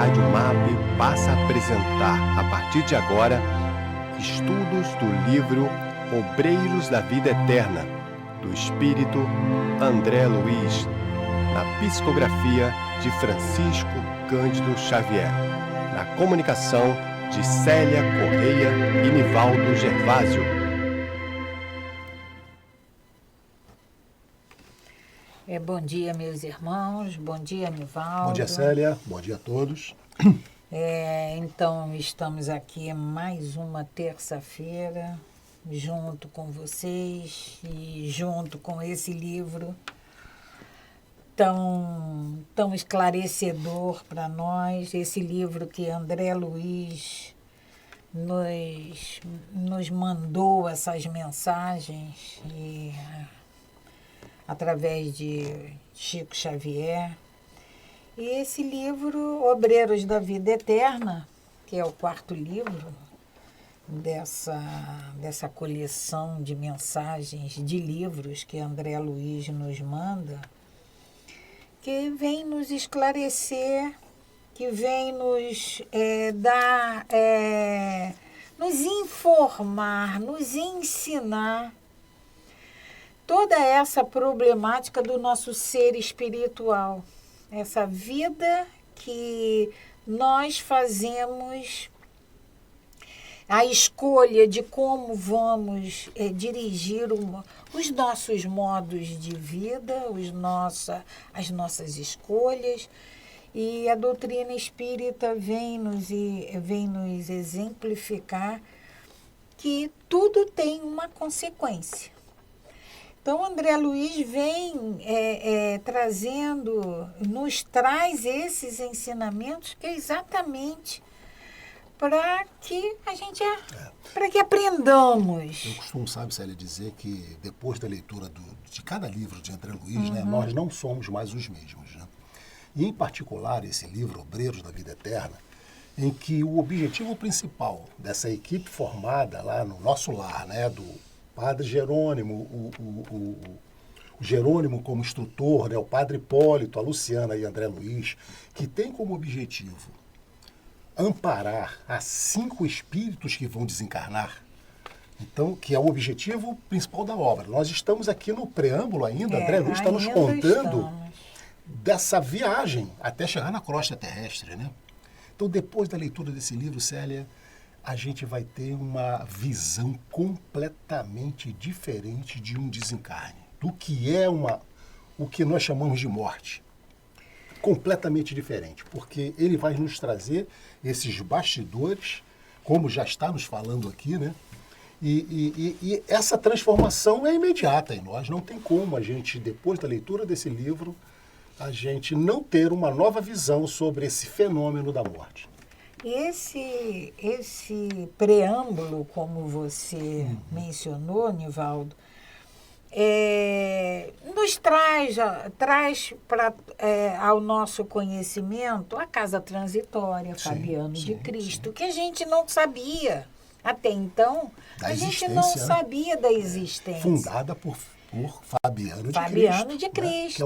Rádio MAP passa a apresentar, a partir de agora, estudos do livro Obreiros da Vida Eterna, do espírito André Luiz, na psicografia de Francisco Cândido Xavier, na comunicação de Célia Correia e Nivaldo Gervásio. Bom dia, meus irmãos. Bom dia, Nivaldo. Bom dia, Célia. Bom dia a todos. Então, estamos aqui mais uma terça-feira, junto com vocês e junto com esse livro tão esclarecedor para nós, esse livro que André Luiz nos mandou essas mensagens através de Chico Xavier. E esse livro, Obreiros da Vida Eterna, que é o quarto livro dessa coleção de mensagens, de livros que André Luiz nos manda, que vem nos esclarecer, que vem nos nos informar, nos ensinar toda essa problemática do nosso ser espiritual, essa vida que nós fazemos a escolha de como vamos dirigir os nossos modos de vida, as nossas escolhas. E a doutrina espírita vem nos exemplificar que tudo tem uma consequência. Então, André Luiz vem nos traz esses ensinamentos que é exatamente para que para que aprendamos. Eu costumo, Célia, dizer que depois da leitura de cada livro de André Luiz, né, nós não somos mais os mesmos. Né? E, em particular, esse livro, Obreiros da Vida Eterna, em que o objetivo principal dessa equipe formada lá no nosso lar, né, do Padre Jerônimo, o Jerônimo como instrutor, né, o Padre Hipólito, a Luciana e André Luiz, que tem como objetivo amparar a 5 espíritos que vão desencarnar, então, que é o objetivo principal da obra. Nós estamos aqui no preâmbulo ainda, André Luiz está nos contando dessa viagem até chegar na crosta terrestre, né? Então, depois da leitura desse livro, Célia, a gente vai ter uma visão completamente diferente de um desencarne, do que é o que nós chamamos de morte. Completamente diferente, porque ele vai nos trazer esses bastidores, como já está nos falando aqui, né? E essa transformação é imediata em nós. Não tem como a gente, depois da leitura desse livro, a gente não ter uma nova visão sobre esse fenômeno da morte. Esse preâmbulo, como você mencionou, Nivaldo, nos traz ao nosso conhecimento a casa transitória, Fabiano de Cristo, que a gente não sabia. Até então, a gente não sabia da existência. Fundada por Fabiano de Cristo. Né? Que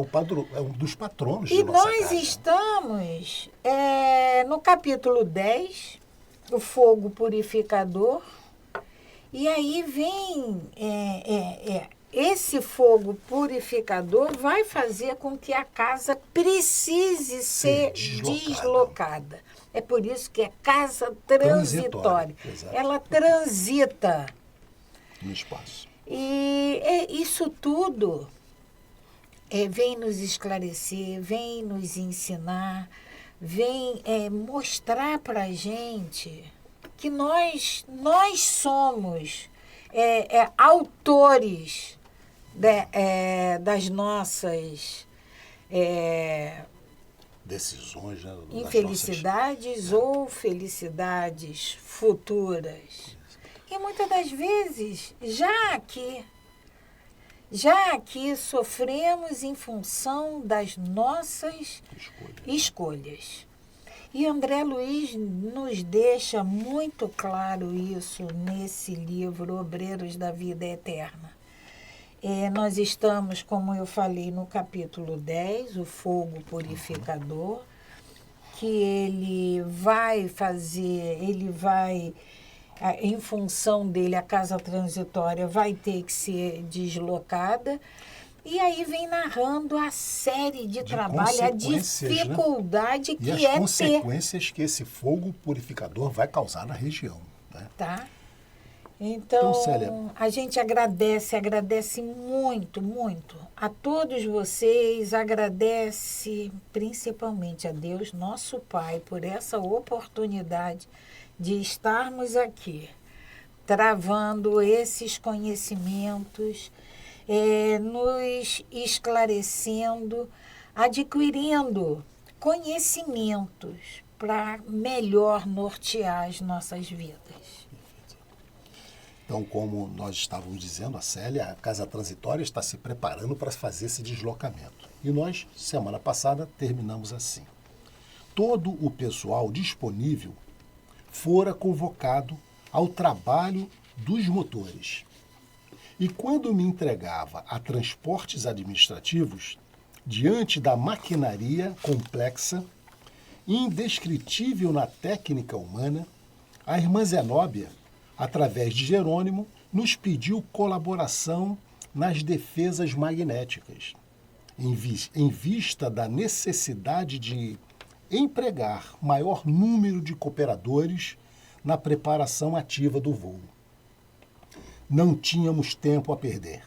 é um dos patronos de nossa casa. E nós estamos no capítulo 10, o fogo purificador, e aí vem esse fogo purificador vai fazer com que a casa precise ser deslocada. É por isso que é casa transitória. Ela transita no espaço. E isso tudo vem nos esclarecer, vem nos ensinar, vem mostrar para a gente que nós somos autores das nossas decisões, né, infelicidades ou felicidades futuras. E muitas das vezes, já aqui sofremos em função das nossas escolhas. E André Luiz nos deixa muito claro isso nesse livro, Obreiros da Vida Eterna. Nós estamos, como eu falei, no capítulo 10, o fogo purificador, que ele vai fazer, em função dele, a casa transitória vai ter que ser deslocada. E aí vem narrando a série de trabalho, a dificuldade, né? E as consequências que esse fogo purificador vai causar na região. Né? Tá. Então, Célia, a gente agradece muito, muito a todos vocês, agradece principalmente a Deus, nosso Pai, por essa oportunidade de estarmos aqui, travando esses conhecimentos, nos esclarecendo, adquirindo conhecimentos para melhor nortear as nossas vidas. Então, como nós estávamos dizendo, a Célia, a Casa Transitória está se preparando para fazer esse deslocamento. E nós, semana passada, terminamos assim. Todo o pessoal disponível fora convocado ao trabalho dos motores. E quando me entregava a transportes administrativos, diante da maquinaria complexa, indescritível na técnica humana, a irmã Zenóbia, através de Jerônimo, nos pediu colaboração nas defesas magnéticas, em vista da necessidade de empregar maior número de cooperadores na preparação ativa do voo. Não tínhamos tempo a perder.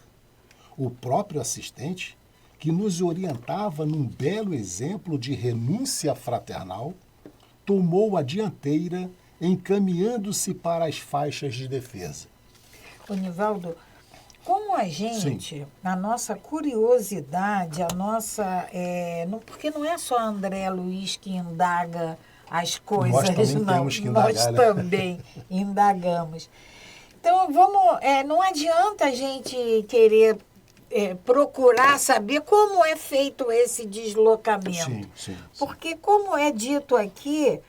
O próprio assistente, que nos orientava num belo exemplo de renúncia fraternal, tomou a dianteira, encaminhando-se para as faixas de defesa. Ô, Nivaldo, como a gente, a nossa curiosidade, porque não é só André Luiz que indaga as coisas, nós também não. Temos que indagar, nós também indagamos. Então, não adianta a gente querer procurar saber como é feito esse deslocamento. Sim. Porque, como é dito aqui,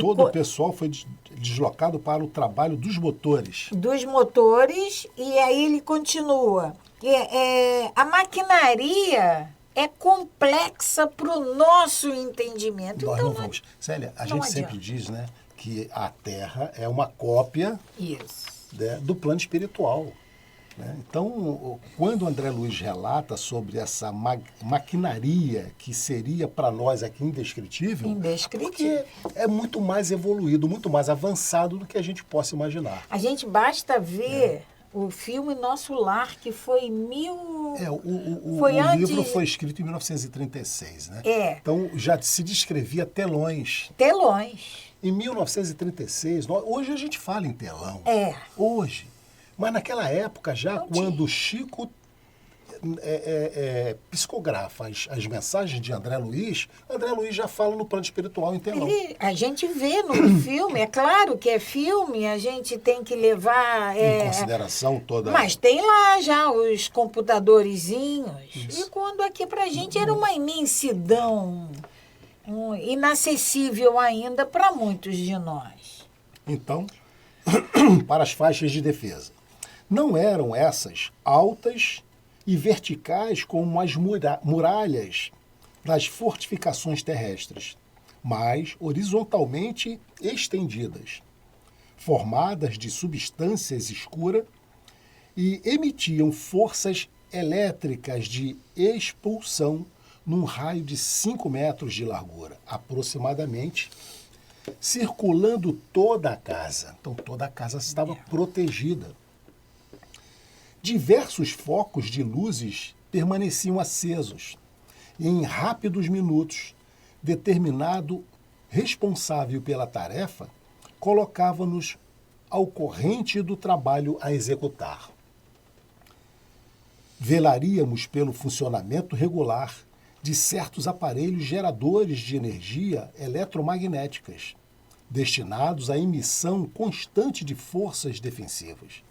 todo o pessoal foi deslocado para o trabalho dos motores. Dos motores, e aí ele continua. A maquinaria é complexa para o nosso entendimento. Nós então, não vamos. Célia, a gente adianta. sempre diz, né, que a Terra é uma cópia do plano espiritual. Né? Então, quando André Luiz relata sobre essa maquinaria que seria para nós aqui indescritível, porque é muito mais evoluído, muito mais avançado do que a gente possa imaginar. A gente basta ver o filme Nosso Lar, que foi em o livro foi escrito em 1936, né? Então, já se descrevia telões. Em 1936, hoje a gente fala em telão. Hoje. Mas naquela época já, quando Chico psicografa as mensagens de André Luiz já fala no plano espiritual em telão. A gente vê no filme, é claro que é filme, a gente tem que levar... em consideração toda... Mas tem lá já os computadorzinhos. Isso. E quando aqui pra gente era uma imensidão, inacessível ainda para muitos de nós. Então, para as faixas de defesa. Não eram essas altas e verticais como as muralhas das fortificações terrestres, mas horizontalmente estendidas, formadas de substâncias escuras e emitiam forças elétricas de expulsão num raio de 5 metros de largura, aproximadamente, circulando toda a casa. Então, toda a casa estava protegida. Diversos focos de luzes permaneciam acesos. E em rápidos minutos, determinado responsável pela tarefa colocava-nos ao corrente do trabalho a executar. Velaríamos pelo funcionamento regular de certos aparelhos geradores de energia eletromagnéticas, destinados à emissão constante de forças defensivas,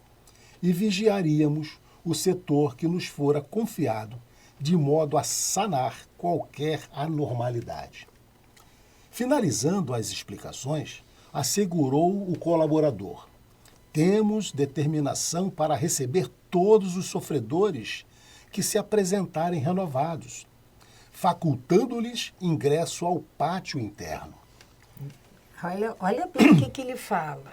e vigiaríamos o setor que nos fora confiado, de modo a sanar qualquer anormalidade. Finalizando as explicações, assegurou o colaborador: temos determinação para receber todos os sofredores que se apresentarem renovados. facultando-lhes ingresso ao pátio interno. Olha bem o que ele fala.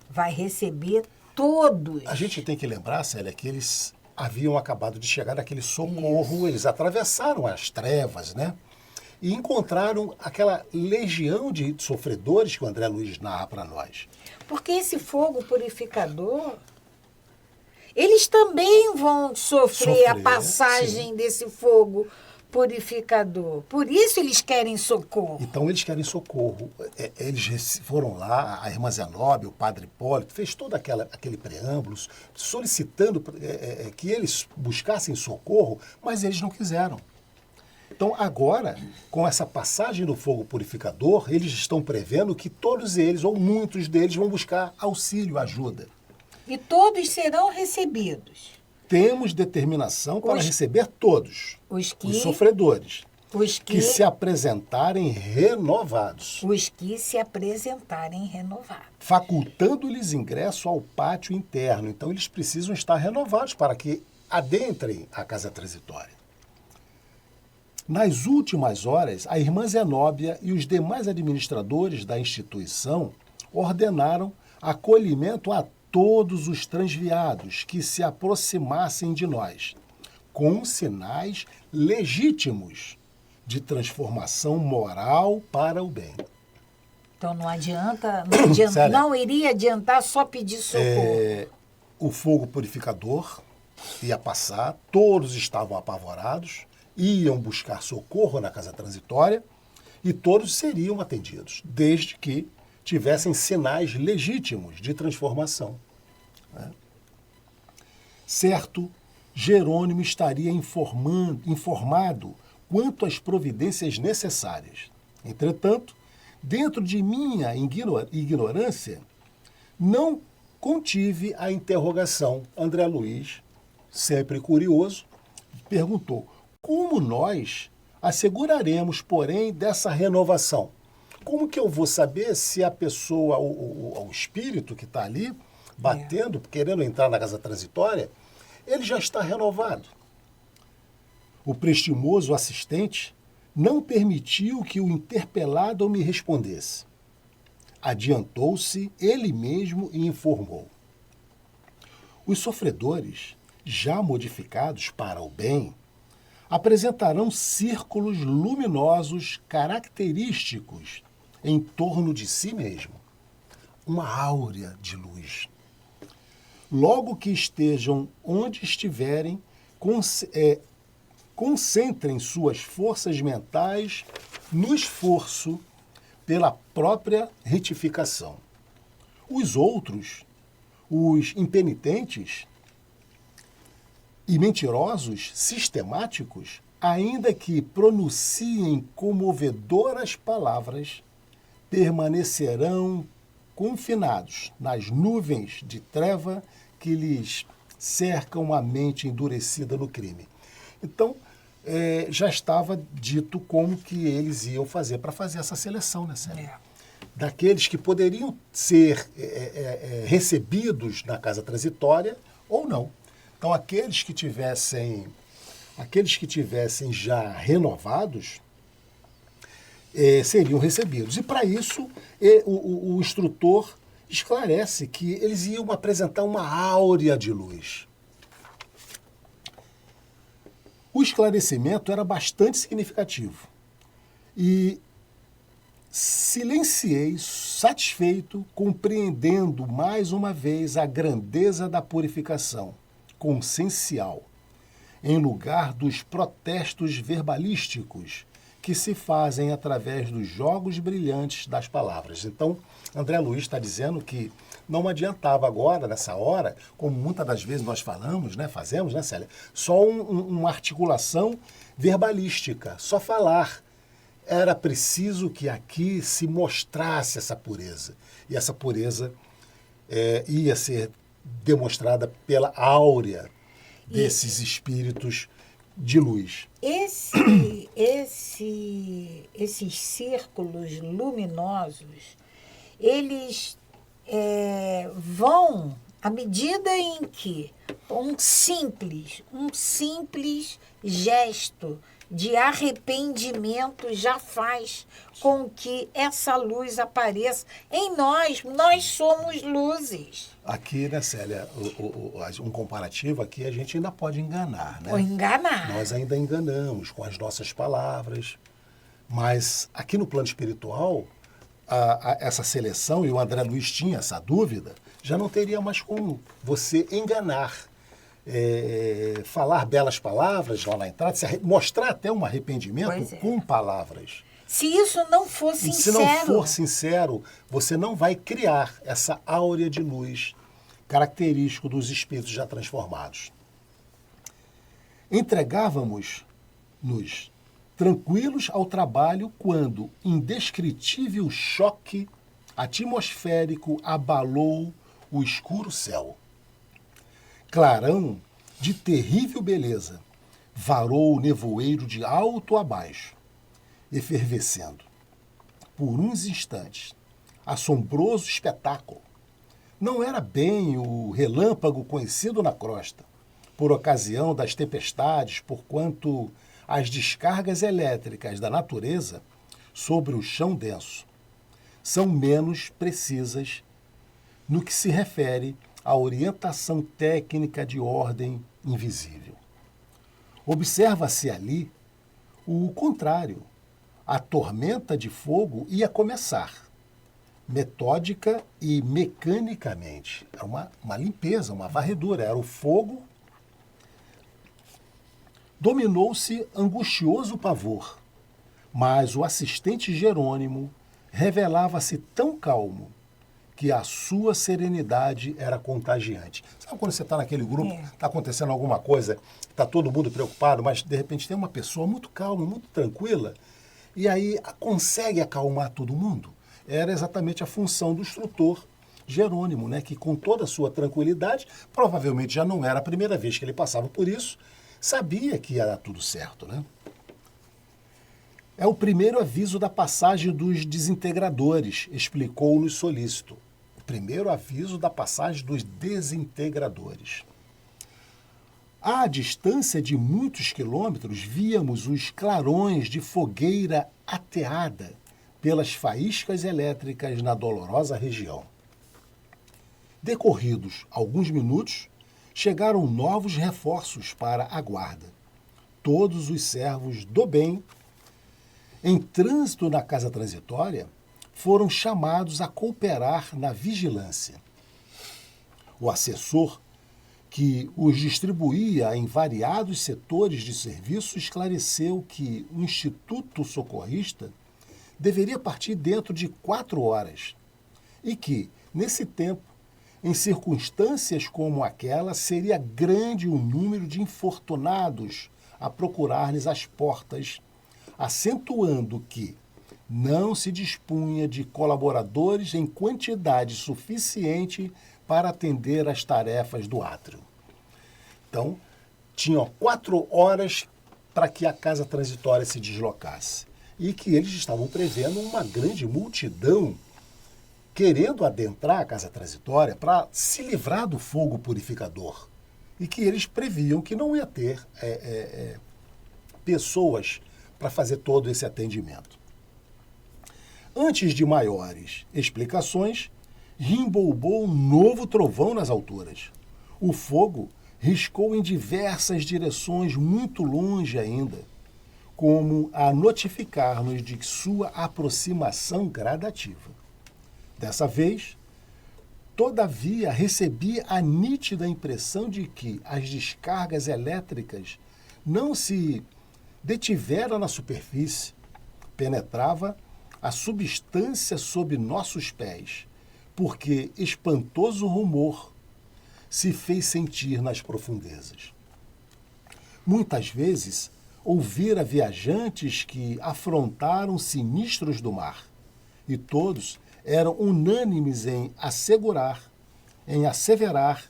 Vai receber todos. A gente tem que lembrar, Célia, que eles haviam acabado de chegar naquele socorro, eles atravessaram as trevas, né? E encontraram aquela legião de sofredores que o André Luiz narra para nós. Porque esse fogo purificador, eles também vão sofrer a passagem sim. desse fogo purificador. Por isso eles querem socorro. Então eles querem socorro. Eles foram lá, a irmã Zenóbia, o padre Hipólito, fez todo aquele preâmbulo, solicitando que eles buscassem socorro, mas eles não quiseram. Então agora, com essa passagem do fogo purificador, eles estão prevendo que todos eles, ou muitos deles, vão buscar auxílio, ajuda. E todos serão recebidos. Temos determinação para receber todos os sofredores que se apresentarem renovados. Os que se apresentarem renovados. Facultando-lhes ingresso ao pátio interno. Então, eles precisam estar renovados para que adentrem a casa transitória. Nas últimas horas, a irmã Zenóbia e os demais administradores da instituição ordenaram acolhimento a todos os transviados que se aproximassem de nós, com sinais legítimos de transformação moral para o bem. Então não adianta, Sério? não iria adiantar só pedir socorro. O fogo purificador ia passar, todos estavam apavorados, iam buscar socorro na casa transitória e todos seriam atendidos, desde que tivessem sinais legítimos de transformação. Né? Certo, Jerônimo estaria informado quanto às providências necessárias. Entretanto, dentro de minha ignorância, não contive a interrogação. André Luiz, sempre curioso, perguntou: como nós asseguraremos, porém, dessa renovação? Como que eu vou saber se a pessoa, o espírito que está ali, batendo, querendo entrar na casa transitória, ele já está renovado? O prestimoso assistente não permitiu que o interpelado me respondesse. Adiantou-se ele mesmo e informou: os sofredores, já modificados para o bem, apresentarão círculos luminosos característicos em torno de si mesmo, uma áurea de luz. Logo que estejam onde estiverem, concentrem suas forças mentais no esforço pela própria retificação. Os outros, os impenitentes e mentirosos sistemáticos, ainda que pronunciem comovedoras palavras, permanecerão confinados nas nuvens de treva que lhes cercam a mente endurecida no crime. Então, já estava dito como que eles iam fazer para fazer essa seleção, né, Célia? Daqueles que poderiam ser recebidos na casa transitória ou não. Então, aqueles que tivessem já renovados seriam recebidos. E, para isso, o instrutor esclarece que eles iam apresentar uma áurea de luz. O esclarecimento era bastante significativo. E silenciei, satisfeito, compreendendo mais uma vez a grandeza da purificação consciencial, em lugar dos protestos verbalísticos que se fazem através dos jogos brilhantes das palavras. Então, André Luiz está dizendo que não adiantava agora, nessa hora, como muitas das vezes nós falamos, né, fazemos, né, Célia? Só uma articulação verbalística, só falar. Era preciso que aqui se mostrasse essa pureza. E essa pureza ia ser demonstrada pela áurea desses espíritos de luz. Esses círculos luminosos, eles vão, à medida em que um simples gesto de arrependimento já faz com que essa luz apareça em nós. Nós somos luzes. Aqui, né, Célia, um comparativo aqui a gente ainda pode enganar, né? Ou enganar. Nós ainda enganamos com as nossas palavras, mas aqui no plano espiritual, essa seleção, e o André Luiz tinha essa dúvida, já não teria mais como você enganar, falar belas palavras lá na entrada, mostrar até um arrependimento com palavras. Se isso não for sincero... Se não for sincero, você não vai criar essa áurea de luz característico dos espíritos já transformados. Entregávamos-nos tranquilos ao trabalho quando indescritível choque atmosférico abalou o escuro céu. Clarão de terrível beleza varou o nevoeiro de alto a baixo, efervescendo. Por uns instantes, assombroso espetáculo. Não era bem o relâmpago conhecido na crosta, por ocasião das tempestades, porquanto as descargas elétricas da natureza sobre o chão denso são menos precisas no que se refere à orientação técnica de ordem invisível. Observa-se ali o contrário. A tormenta de fogo ia começar, metódica e mecanicamente. Era uma limpeza, uma varredura. Era o fogo. Dominou-se angustioso pavor, mas o assistente Jerônimo revelava-se tão calmo que a sua serenidade era contagiante. Sabe quando você está naquele grupo, está acontecendo alguma coisa, está todo mundo preocupado, mas de repente tem uma pessoa muito calma, muito tranquila, e aí consegue acalmar todo mundo? Era exatamente a função do instrutor Jerônimo, né? Que com toda a sua tranquilidade, provavelmente já não era a primeira vez que ele passava por isso, sabia que ia dar tudo certo, né? É o primeiro aviso da passagem dos desintegradores, explicou-nos Solícito. O primeiro aviso da passagem dos desintegradores. À distância de muitos quilômetros, víamos os clarões de fogueira ateada pelas faíscas elétricas na dolorosa região. Decorridos alguns minutos, chegaram novos reforços para a guarda. Todos os servos do bem, em trânsito na casa transitória, foram chamados a cooperar na vigilância. O assessor, que os distribuía em variados setores de serviço, esclareceu que o Instituto Socorrista deveria partir dentro de 4 horas e que, nesse tempo, em circunstâncias como aquela, seria grande o número de infortunados a procurar-lhes as portas, acentuando que não se dispunha de colaboradores em quantidade suficiente para atender às tarefas do átrio. Então, tinham 4 horas para que a casa transitória se deslocasse. E que eles estavam prevendo uma grande multidão querendo adentrar a casa transitória para se livrar do fogo purificador. E que eles previam que não ia ter pessoas para fazer todo esse atendimento. Antes de maiores explicações, rimbombou um novo trovão nas alturas. O fogo riscou em diversas direções muito longe ainda, como a notificar-nos de sua aproximação gradativa. Dessa vez, todavia, recebi a nítida impressão de que as descargas elétricas não se detiveram na superfície, penetrava a substância sob nossos pés, porque espantoso rumor se fez sentir nas profundezas. Muitas vezes, ouvira viajantes que afrontaram sinistros do mar, e todos eram unânimes em asseverar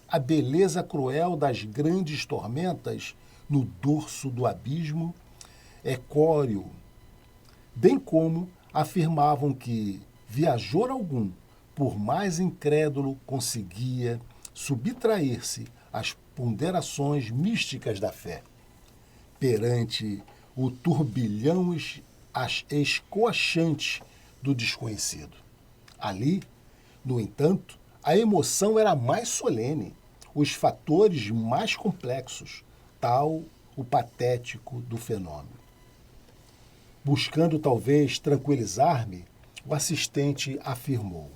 a beleza cruel das grandes tormentas no dorso do abismo equóreo, bem como afirmavam que viajor algum, por mais incrédulo, conseguia subtrair-se às ponderações místicas da fé. Perante o turbilhão escoachante do desconhecido. Ali, no entanto, a emoção era mais solene, os fatores mais complexos, tal o patético do fenômeno. Buscando talvez tranquilizar-me, o assistente afirmou: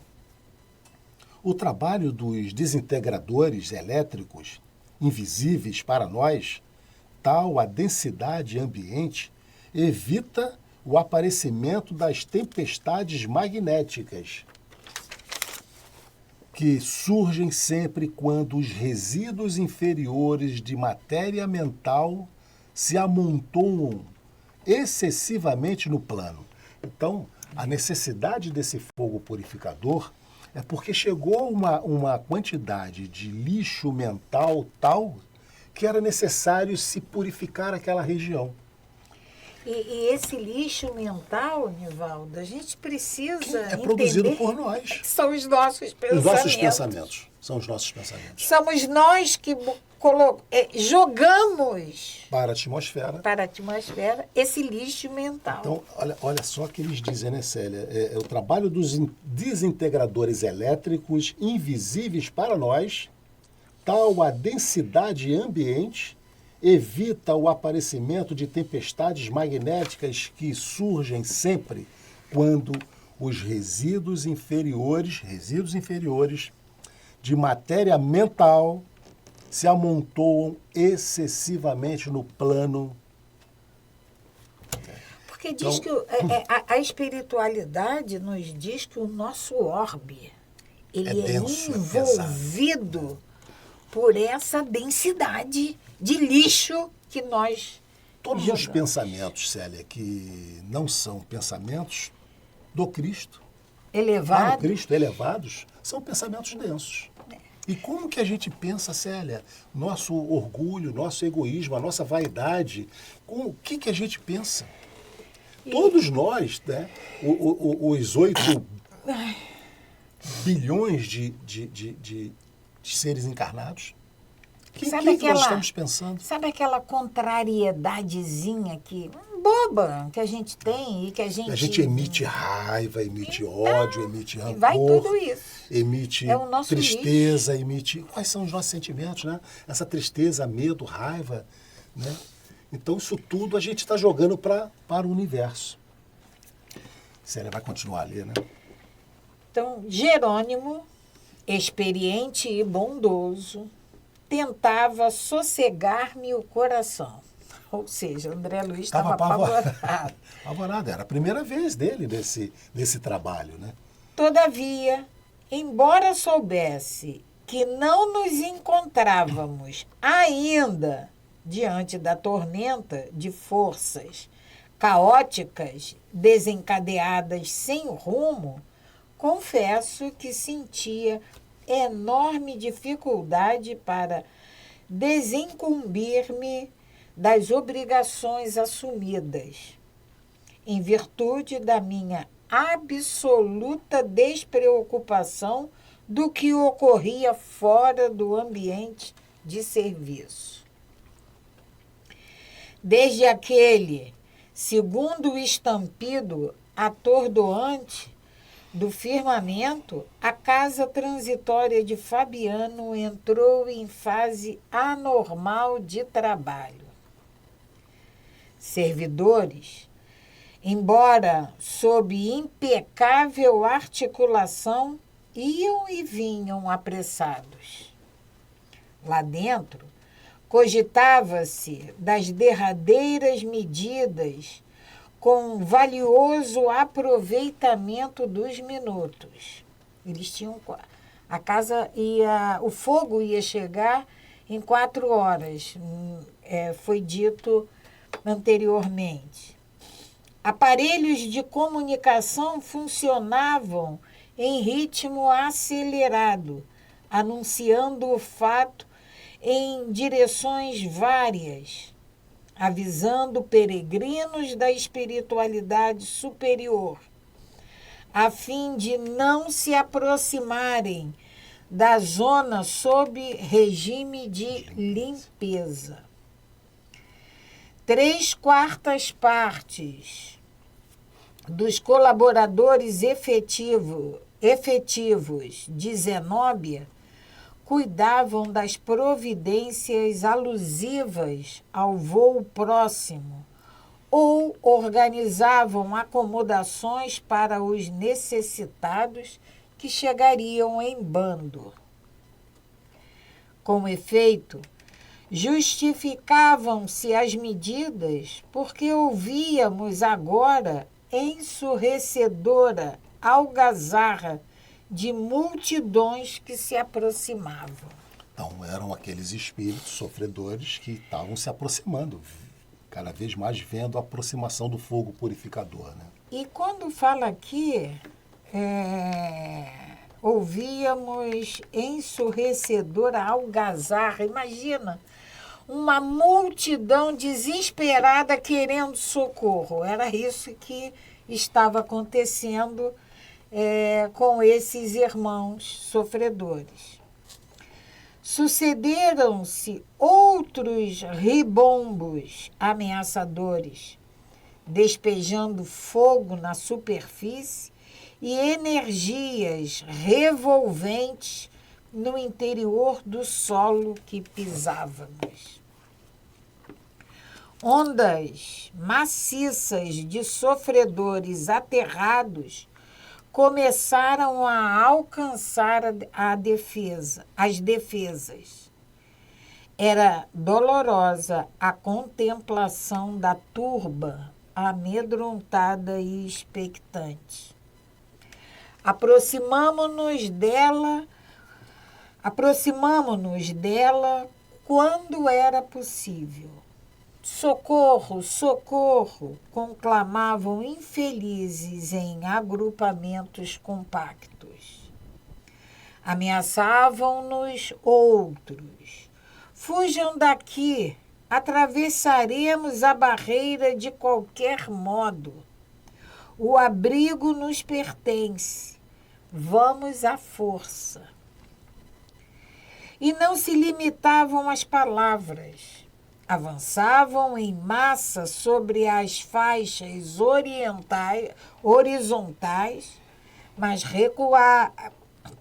o trabalho dos desintegradores elétricos, invisíveis para nós, tal a densidade ambiente, evita o aparecimento das tempestades magnéticas, que surgem sempre quando os resíduos inferiores de matéria mental se amontoam excessivamente no plano. Então, a necessidade desse fogo purificador é porque chegou uma quantidade de lixo mental tal que era necessário se purificar aquela região. E esse lixo mental, Nivaldo, a gente precisa Que é produzido entender por nós. que são os nossos pensamentos. Os nossos pensamentos. São os nossos pensamentos. Somos nós que jogamos Para a atmosfera. para a atmosfera esse lixo mental. Então, olha só o que eles dizem, né, Célia? É o trabalho dos desintegradores elétricos invisíveis para nós, tal a densidade ambiente, evita o aparecimento de tempestades magnéticas que surgem sempre quando os resíduos inferiores de matéria mental se amontoam excessivamente no plano. Porque diz que a espiritualidade nos diz que o nosso orbe ele é denso, é envolvido por essa densidade de lixo que nós Todos jogamos. os pensamentos, Célia, que não são pensamentos do Cristo, lá no Elevado. Cristo, elevados, são pensamentos densos. E como que a gente pensa, Célia? Nosso orgulho, nosso egoísmo, a nossa vaidade, o que a gente pensa? Todos nós, né? Os 8 bilhões de seres encarnados, o que nós estamos pensando? Sabe aquela contrariedadezinha boba que a gente tem e que a gente emite raiva, emite ódio, emite rancor. vai tudo isso. Emite É o nosso tristeza, emite... Quais são os nossos sentimentos, né? Essa tristeza, medo, raiva, né? Então, isso tudo a gente está jogando para o universo. Célia vai continuar a ler, né? Então, Jerônimo, experiente e bondoso, tentava sossegar-me o coração. Ou seja, André Luiz estava apavorado. Apavorado. Era a primeira vez dele nesse trabalho, né? Todavia, embora soubesse que não nos encontrávamos ainda diante da tormenta de forças caóticas, desencadeadas sem rumo, confesso que sentia enorme dificuldade para desincumbir-me das obrigações assumidas, em virtude da minha absoluta despreocupação do que ocorria fora do ambiente de serviço. Desde aquele segundo estampido atordoante do firmamento, a casa transitória de Fabiano entrou em fase anormal de trabalho. Servidores, embora sob impecável articulação, iam e vinham apressados. Lá dentro, cogitava-se das derradeiras medidas com valioso aproveitamento dos minutos. Eles tinham... A casa o fogo ia chegar em 4 horas, foi dito anteriormente. Aparelhos de comunicação funcionavam em ritmo acelerado, anunciando o fato em direções várias, avisando peregrinos da espiritualidade superior, a fim de não se aproximarem da zona sob regime de limpeza. 3/4 partes dos colaboradores efetivos de Zenóbia cuidavam das providências alusivas ao voo próximo ou organizavam acomodações para os necessitados que chegariam em bando. Com efeito, justificavam-se as medidas porque ouvíamos agora ensurdecedora algazarra de multidões que se aproximavam. Então, eram aqueles espíritos sofredores que estavam se aproximando, cada vez mais vendo a aproximação do fogo purificador, né? E quando fala aqui, ouvíamos ensurdecedora algazarra, imagina, uma multidão desesperada querendo socorro. Era isso que estava acontecendo com esses irmãos sofredores. Sucederam-se outros ribombos ameaçadores, despejando fogo na superfície e energias revolventes no interior do solo que pisávamos. Ondas maciças de sofredores aterrados começaram a alcançar as defesas. Era dolorosa a contemplação da turba amedrontada e expectante. Aproximamo-nos dela quando era possível. Socorro, socorro, conclamavam infelizes em agrupamentos compactos. Ameaçavam-nos outros. Fujam daqui, atravessaremos a barreira de qualquer modo. O abrigo nos pertence. Vamos à força. E não se limitavam às palavras. Avançavam em massa sobre as faixas horizontais, mas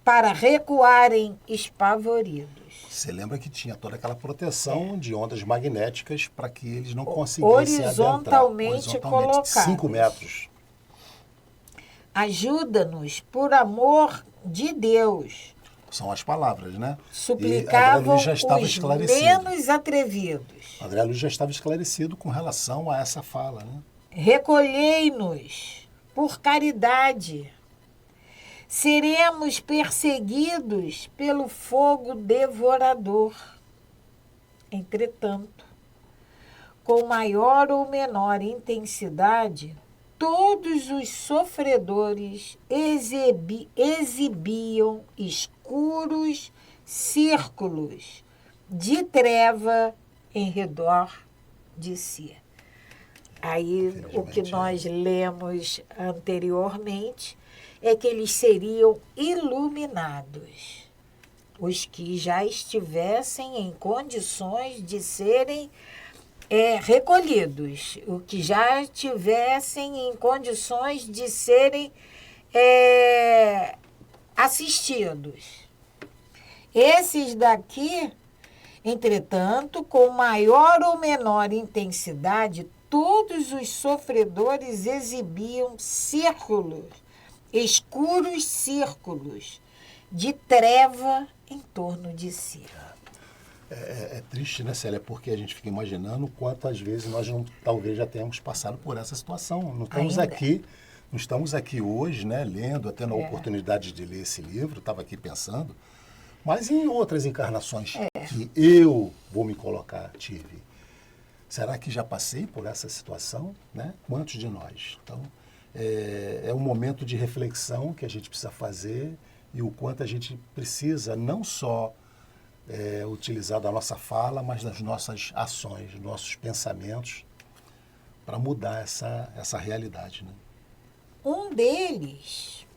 para recuarem espavoridos. Você lembra que tinha toda aquela proteção de ondas magnéticas para que eles não conseguissem horizontalmente colocados. 5 metros. Ajuda-nos, por amor de Deus. São as palavras, né? Suplicavam os menos atrevidos. André Luiz já estava esclarecido com relação a essa fala, né? Recolhei-nos por caridade. Seremos perseguidos pelo fogo devorador. Entretanto, com maior ou menor intensidade, todos os sofredores exibiam escuros círculos de treva em redor de si. Aí, o que nós lemos anteriormente é que eles seriam iluminados. Os que já estivessem em condições de serem recolhidos, o que já estivessem em condições de serem assistidos. Esses daqui, entretanto, com maior ou menor intensidade, todos os sofredores exibiam escuros círculos de treva em torno de si. É triste, né, Célia? Porque a gente fica imaginando quantas vezes nós talvez já tenhamos passado por essa situação. Não estamos aqui hoje, né, lendo, tendo a oportunidade de ler esse livro, estava aqui pensando, mas em outras encarnações que eu vou me colocar, tive. Será que já passei por essa situação? Né? Quantos de nós? Então, é um momento de reflexão que a gente precisa fazer e o quanto a gente precisa não só utilizar da nossa fala, mas das nossas ações, dos nossos pensamentos, para mudar essa realidade. Né? Um deles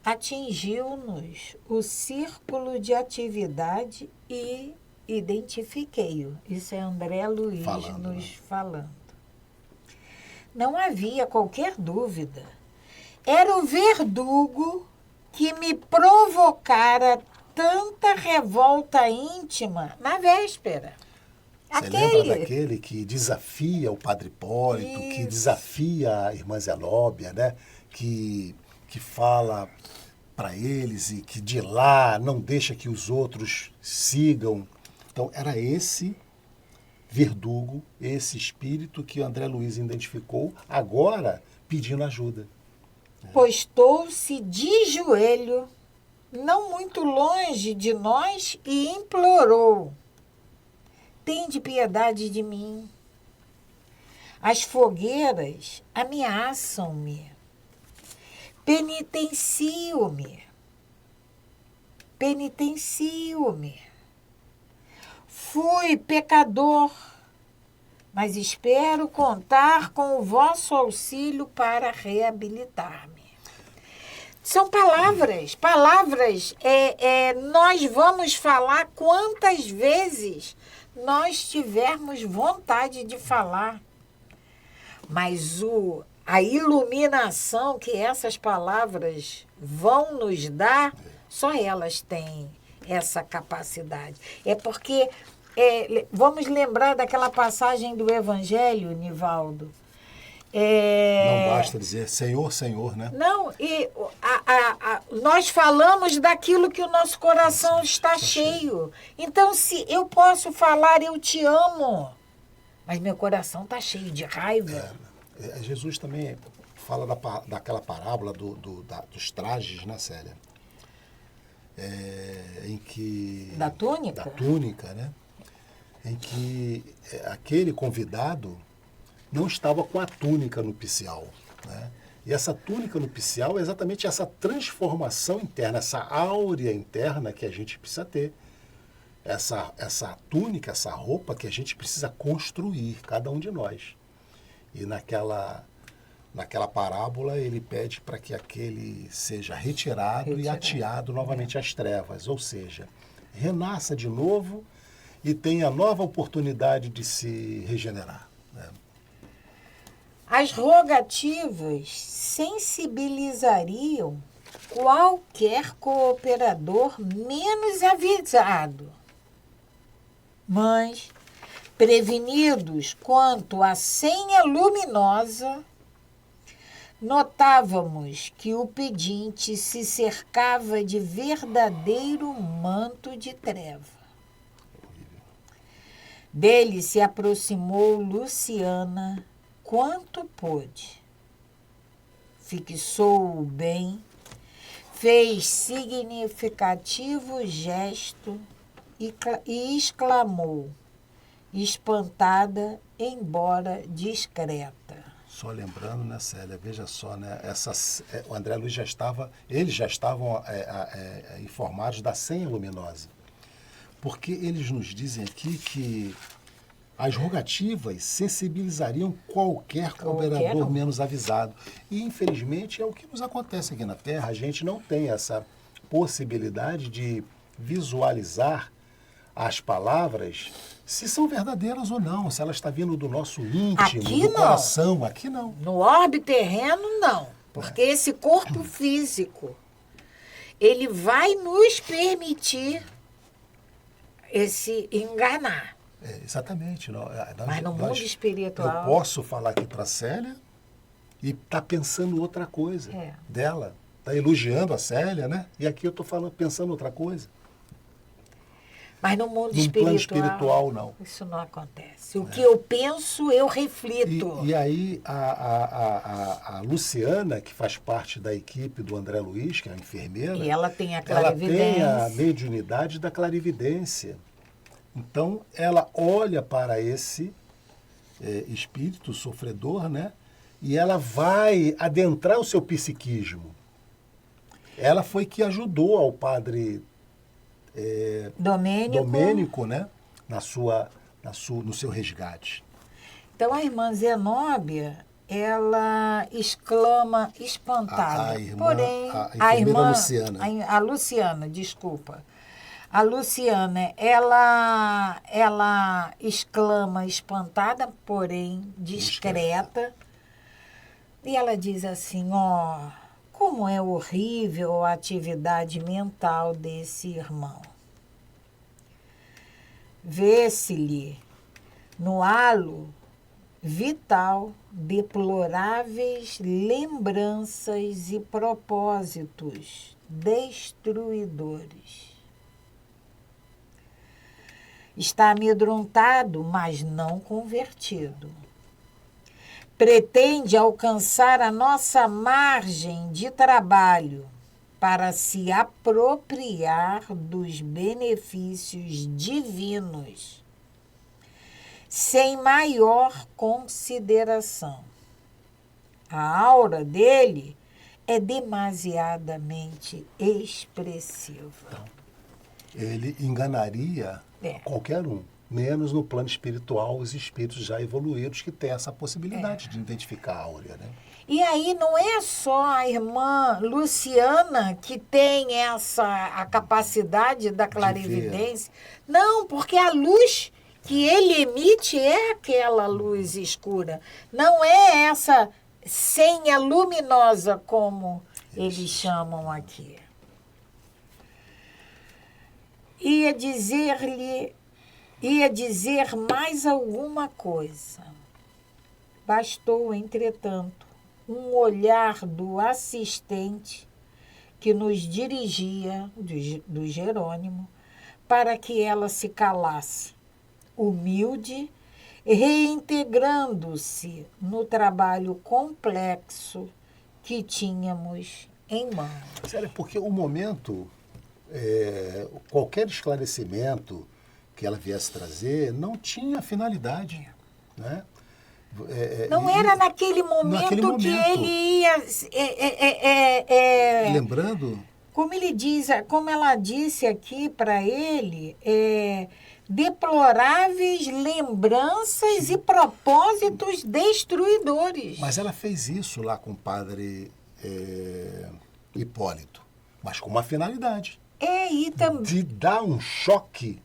atingiu-nos o círculo de atividade e identifiquei-o. Isso é André Luiz falando. Não havia qualquer dúvida. Era o verdugo que me provocara tanta revolta íntima na véspera. Você lembra daquele que desafia o Padre Hipólito, que desafia a irmã Zenóbia, né? Que fala para eles e que de lá não deixa que os outros sigam. Então, era esse verdugo, esse espírito que o André Luiz identificou, agora pedindo ajuda. Postou-se de joelho, não muito longe de nós, e implorou: tende piedade de mim. As fogueiras ameaçam-me. Penitencio-me. Penitencio-me. Fui pecador, mas espero contar com o vosso auxílio para reabilitar-me. São palavras, nós vamos falar quantas vezes nós tivermos vontade de falar. Mas a iluminação que essas palavras vão nos dar, só elas têm essa capacidade. É porque, vamos lembrar daquela passagem do Evangelho, Nivaldo. Não basta dizer Senhor, Senhor, né? Não, e nós falamos daquilo que o nosso coração está cheio. Então, se eu posso falar, eu te amo, mas meu coração está cheio de raiva. Jesus também fala daquela parábola dos trajes, né, Célia? Em que... Da túnica? Da túnica, né? Em que aquele convidado não estava com a túnica nupcial, né? E essa túnica nupcial é exatamente essa transformação interna, essa áurea interna que a gente precisa ter. Essa túnica, essa roupa que a gente precisa construir, cada um de nós. E naquela parábola ele pede para que aquele seja retirado e ateado novamente às trevas, ou seja, renasça de novo e tenha nova oportunidade de se regenerar, né? As rogativas sensibilizariam qualquer cooperador menos avisado. Mas, prevenidos quanto à senha luminosa, notávamos que o pedinte se cercava de verdadeiro manto de treva. Dele se aproximou Luciana quanto pôde. Fixou-o bem, fez significativo gesto e exclamou, espantada, embora discreta. Só lembrando, né, Célia, veja só, né, o André Luiz eles já estavam informados da senha luminosa. Porque eles nos dizem aqui que as rogativas sensibilizariam qualquer cooperador menos avisado. E, infelizmente, é o que nos acontece aqui na Terra. A gente não tem essa possibilidade de visualizar as palavras, se são verdadeiras ou não, se ela está vindo do nosso íntimo, aqui do não. coração. Aqui não. No orbe terreno, não. Porque esse corpo físico, ele vai nos permitir esse enganar. Exatamente. Mas no mundo espiritual... Eu posso falar aqui para a Célia e tá pensando outra coisa dela. Está elogiando a Célia, né? E aqui eu estou pensando outra coisa. Mas no mundo plano espiritual, não. Isso não acontece. O que eu penso, eu reflito. E aí a Luciana, que faz parte da equipe do André Luiz, que é a enfermeira... E ela tem a clarividência. Ela tem a mediunidade da clarividência. Então, ela olha para esse espírito sofredor, né? E ela vai adentrar o seu psiquismo. Ela foi que ajudou ao padre Domênico, né? No seu resgate. Então, a irmã Zenóbia, ela exclama espantada. Porém, a irmã Luciana. A Luciana, desculpa. A Luciana, ela exclama espantada, porém discreta, E ela diz assim, ó, como é horrível a atividade mental desse irmão. Vê-se-lhe no halo vital deploráveis lembranças e propósitos destruidores. Está amedrontado, mas não convertido. Pretende alcançar a nossa margem de trabalho para se apropriar dos benefícios divinos, sem maior consideração. A aura dele é demasiadamente expressiva. Ele enganaria qualquer um, menos no plano espiritual os espíritos já evoluídos que têm essa possibilidade de identificar a áurea, né? E aí não é só a irmã Luciana que tem a capacidade da clarividência. Não, porque a luz que ele emite é aquela luz escura. Não é essa senha luminosa como eles chamam aqui. Ia dizer mais alguma coisa. Bastou, entretanto, um olhar do assistente que nos dirigia, do Jerônimo, para que ela se calasse, humilde, reintegrando-se no trabalho complexo que tínhamos em mãos. Sério, porque o momento, qualquer esclarecimento que ela viesse trazer não tinha finalidade, né? Não era naquele momento que ele ia... Lembrando? Como ela disse aqui para ele, deploráveis lembranças e propósitos destruidores. Mas ela fez isso lá com o padre Hipólito, mas com uma finalidade. De dar um choque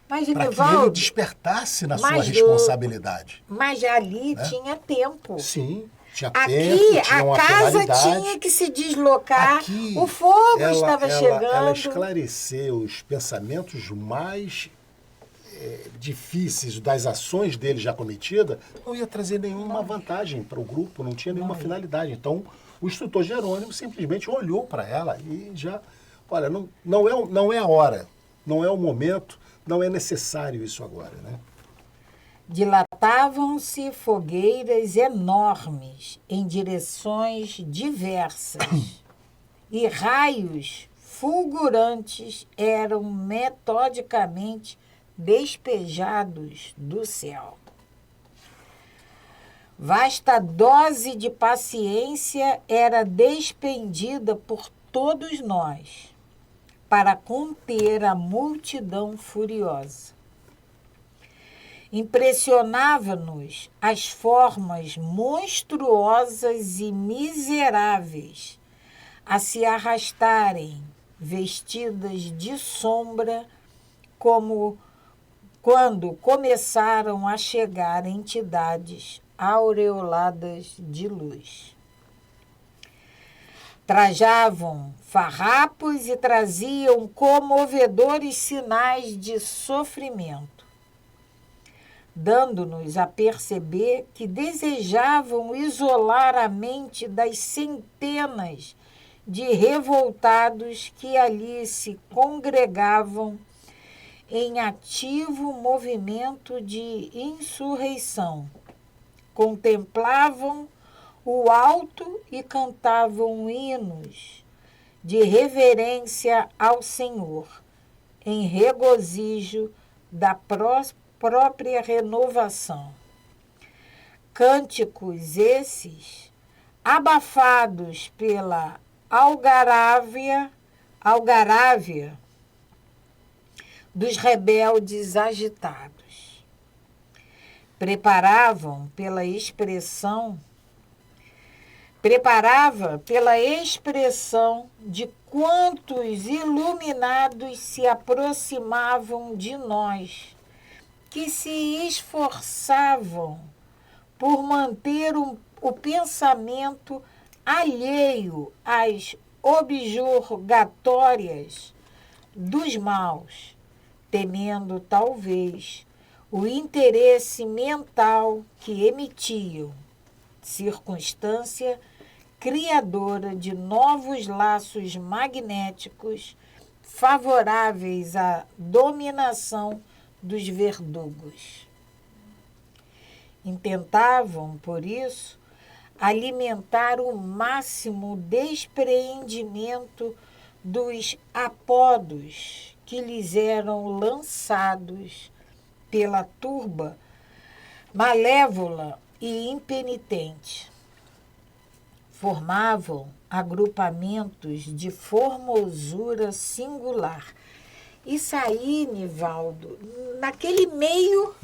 para que ele despertasse na sua responsabilidade. Mas ali tinha tempo. Sim, tinha aqui, tempo, tinha uma finalidade. A casa finalidade. tinha que se deslocar, aqui, o fogo estava chegando. Ela esclareceu os pensamentos mais difíceis das ações dele já cometidas, não ia trazer nenhuma vantagem para o grupo, não tinha nenhuma finalidade. Então, o instrutor Jerônimo simplesmente olhou para ela e já... Olha, não é a hora, não é o momento, não é necessário isso agora, né? Dilatavam-se fogueiras enormes em direções diversas e raios fulgurantes eram metodicamente despejados do céu. Vasta dose de paciência era despendida por todos nós para conter a multidão furiosa. Impressionava-nos as formas monstruosas e miseráveis a se arrastarem, vestidas de sombra, como quando começaram a chegar entidades aureoladas de luz. Trajavam farrapos e traziam comovedores sinais de sofrimento, dando-nos a perceber que desejavam isolar a mente das centenas de revoltados que ali se congregavam em ativo movimento de insurreição. Contemplavam o alto e cantavam hinos de reverência ao Senhor, em regozijo da própria renovação. Cânticos esses, abafados pela algarávia dos rebeldes agitados. Preparava pela expressão de quantos iluminados se aproximavam de nós, que se esforçavam por manter o pensamento alheio às objurgatórias dos maus, temendo talvez o interesse mental que emitiam, circunstância criadora de novos laços magnéticos favoráveis à dominação dos verdugos. Intentavam, por isso, alimentar o máximo despreendimento dos apodos que lhes eram lançados pela turba malévola e impenitente. Formavam agrupamentos de formosura singular. Isso aí, Nivaldo, naquele meio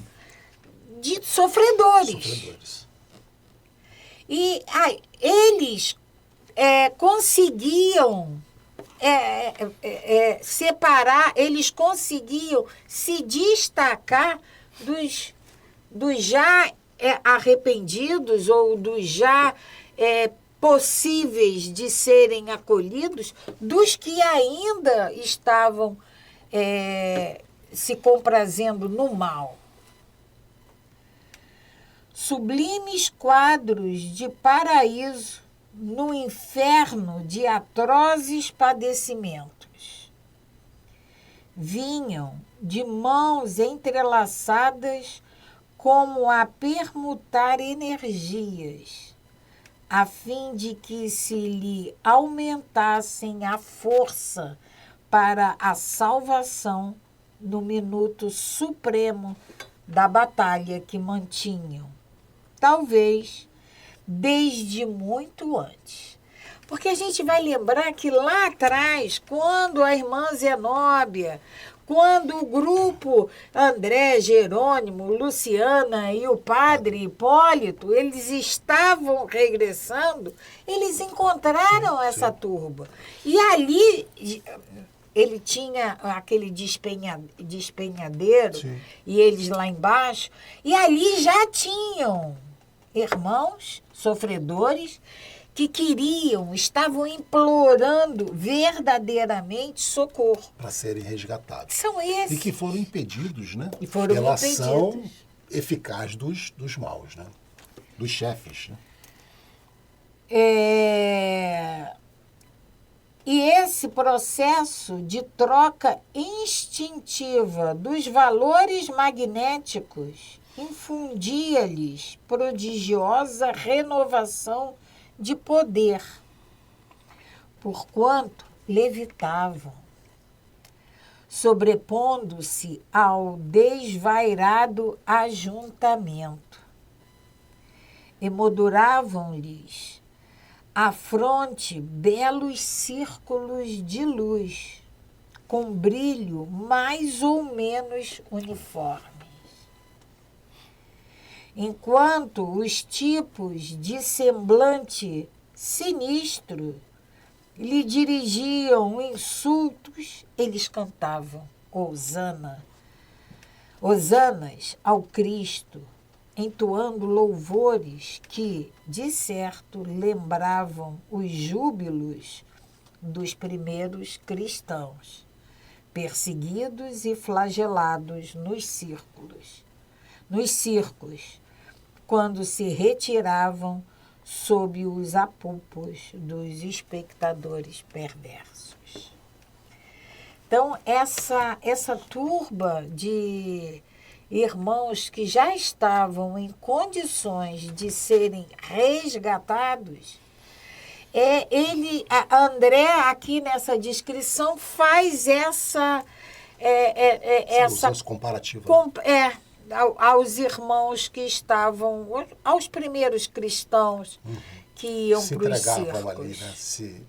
de sofredores. E eles conseguiam separar, eles conseguiam se destacar dos já arrependidos ou dos já possíveis de serem acolhidos, dos que ainda estavam se comprazendo no mal. Sublimes quadros de paraíso no inferno de atrozes padecimentos. Vinham de mãos entrelaçadas como a permutar energias, a fim de que se lhe aumentassem a força para a salvação no minuto supremo da batalha que mantinham, talvez desde muito antes. Porque a gente vai lembrar que lá atrás, quando a irmã Zenóbia, quando o grupo André, Jerônimo, Luciana e o padre Hipólito, eles estavam regressando, eles encontraram essa turba. E ali ele tinha aquele despenhadeiro, sim, e eles lá embaixo, e ali já tinham irmãos sofredores que estavam implorando verdadeiramente socorro. Para serem resgatados. São esses. E que foram impedidos, né? E foram pela impedidos. Ação eficaz dos maus, né? Dos chefes, né? E esse processo de troca instintiva dos valores magnéticos infundia-lhes prodigiosa renovação de poder, porquanto levitavam, sobrepondo-se ao desvairado ajuntamento. Emolduravam-lhes à fronte belos círculos de luz, com brilho mais ou menos uniforme. Enquanto os tipos de semblante sinistro lhe dirigiam insultos, eles cantavam hosanas ao Cristo, entoando louvores que, de certo, lembravam os júbilos dos primeiros cristãos, perseguidos e flagelados nos circos, quando se retiravam sob os apupos dos espectadores perversos. Então, essa turba de irmãos que já estavam em condições de serem resgatados, André, aqui nessa descrição, faz essa comparativa. Aos irmãos que estavam, aos primeiros cristãos que iam para os circos. Se entregavam ali, né? Se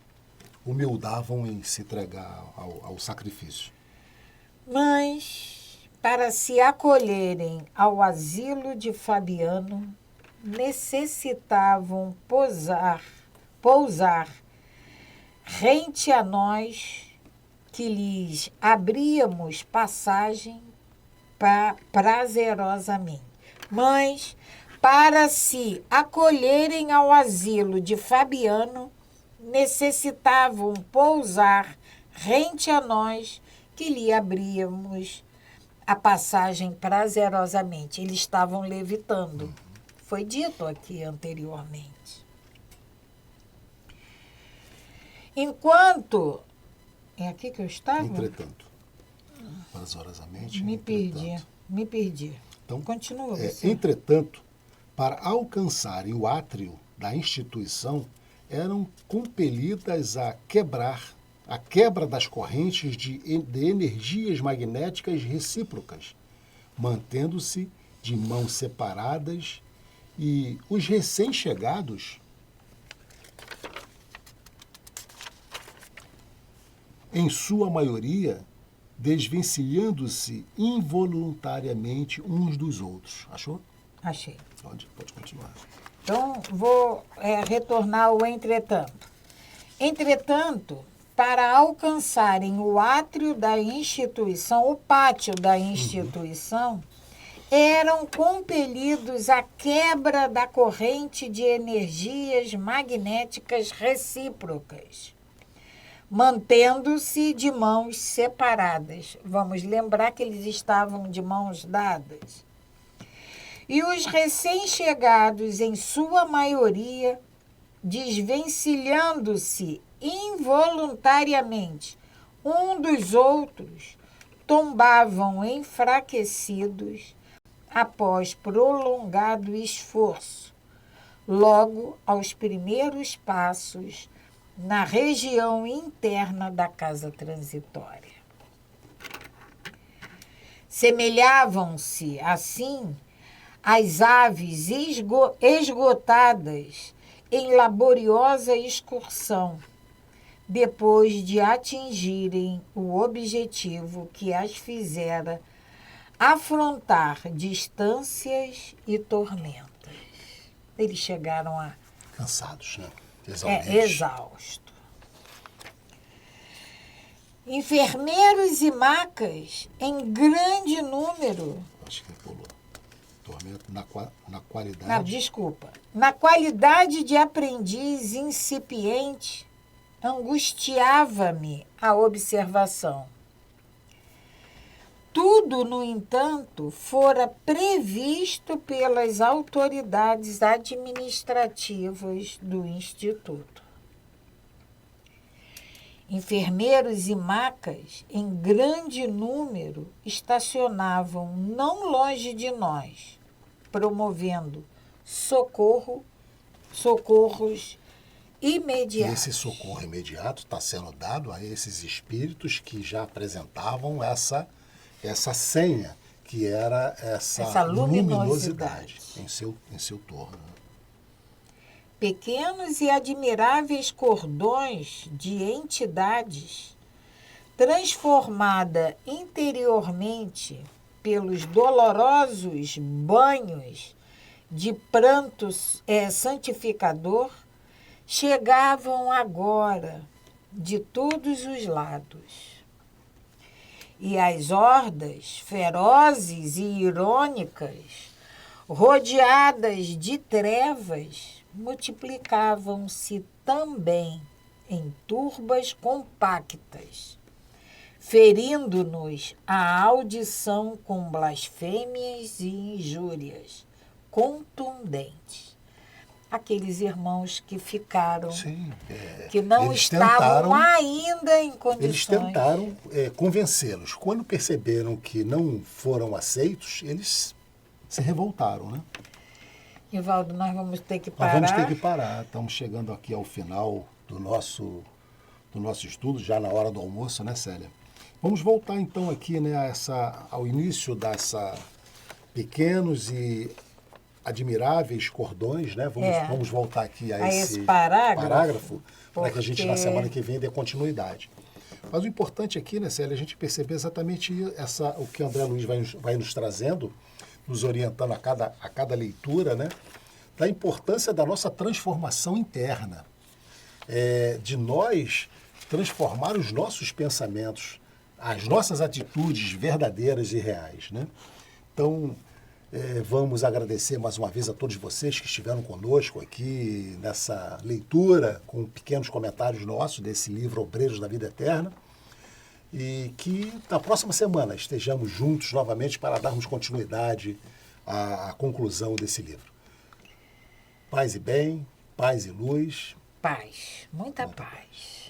humildavam em se entregar ao sacrifício. Mas, para se acolherem ao asilo de Fabiano, necessitavam pousar rente a nós, que lhes abríamos passagem prazerosamente. Mas, para se acolherem ao asilo de Fabiano, necessitavam pousar rente a nós, que lhe abríamos a passagem prazerosamente. Eles estavam levitando. Foi dito aqui anteriormente. Enquanto... É aqui que eu estava? Entretanto. Prazerosamente. Me perdi. Então, continua você. Entretanto, para alcançarem o átrio da instituição, eram compelidas a quebra das correntes de energias magnéticas recíprocas, mantendo-se de mãos separadas, e os recém-chegados, em sua maioria, desvencilhando-se involuntariamente uns dos outros. Achou? Achei. Pode continuar. Então, vou retornar ao entretanto. Entretanto, para alcançarem o átrio da instituição, o pátio da instituição, eram compelidos à quebra da corrente de energias magnéticas recíprocas, mantendo-se de mãos separadas. Vamos lembrar que eles estavam de mãos dadas. E os recém-chegados, em sua maioria, desvencilhando-se involuntariamente um dos outros, tombavam enfraquecidos após prolongado esforço, logo aos primeiros passos na região interna da casa transitória. Semelhavam-se, assim, às aves esgotadas em laboriosa excursão, depois de atingirem o objetivo que as fizera afrontar distâncias e tormentas. Eles chegaram a... Cansados, né? Exausto. Enfermeiros e macas em grande número. Acho que pulou. Tormento na qualidade. Não, desculpa. Na qualidade de aprendiz incipiente, angustiava-me a observação. Tudo, no entanto, fora previsto pelas autoridades administrativas do Instituto. Enfermeiros e macas, em grande número, estacionavam não longe de nós, promovendo socorros imediatos. E esse socorro imediato está sendo dado a esses espíritos que já apresentavam essa senha, que era essa luminosidade em seu torno. Pequenos e admiráveis cordões de entidades, transformada interiormente pelos dolorosos banhos de pranto santificador, chegavam agora de todos os lados. E as hordas ferozes e irônicas, rodeadas de trevas, multiplicavam-se também em turbas compactas, ferindo-nos a audição com blasfêmias e injúrias contundentes. Aqueles irmãos que ficaram, sim, que não estavam ainda em condições. Eles tentaram convencê-los. Quando perceberam que não foram aceitos, eles se revoltaram, né? Nivaldo, nós vamos ter que parar. Nós vamos ter que parar. Estamos chegando aqui ao final do nosso estudo, já na hora do almoço, né, Célia? Vamos voltar então aqui, né, ao início dessa pequenos e admiráveis cordões, né? Vamos voltar aqui a esse parágrafo para que a gente, na semana que vem, dê continuidade. Mas o importante aqui, né, Célia, a gente perceber exatamente o que André Luiz vai nos trazendo, nos orientando a cada leitura, né, da importância da nossa transformação interna, de nós transformar os nossos pensamentos, as nossas atitudes verdadeiras e reais, né? Então, Vamos agradecer mais uma vez a todos vocês que estiveram conosco aqui nessa leitura, com pequenos comentários nossos desse livro Obreiros da Vida Eterna. E que na próxima semana estejamos juntos novamente para darmos continuidade à conclusão desse livro. Paz e bem, paz e luz. Paz, muita paz.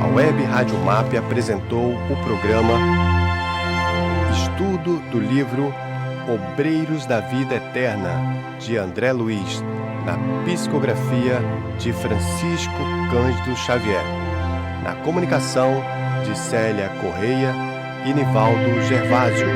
A Web Rádio MAP apresentou o programa Estudo do livro Obreiros da Vida Eterna, de André Luiz, na psicografia de Francisco Cândido Xavier. Na comunicação de Célia Correia e Nivaldo Gervásio.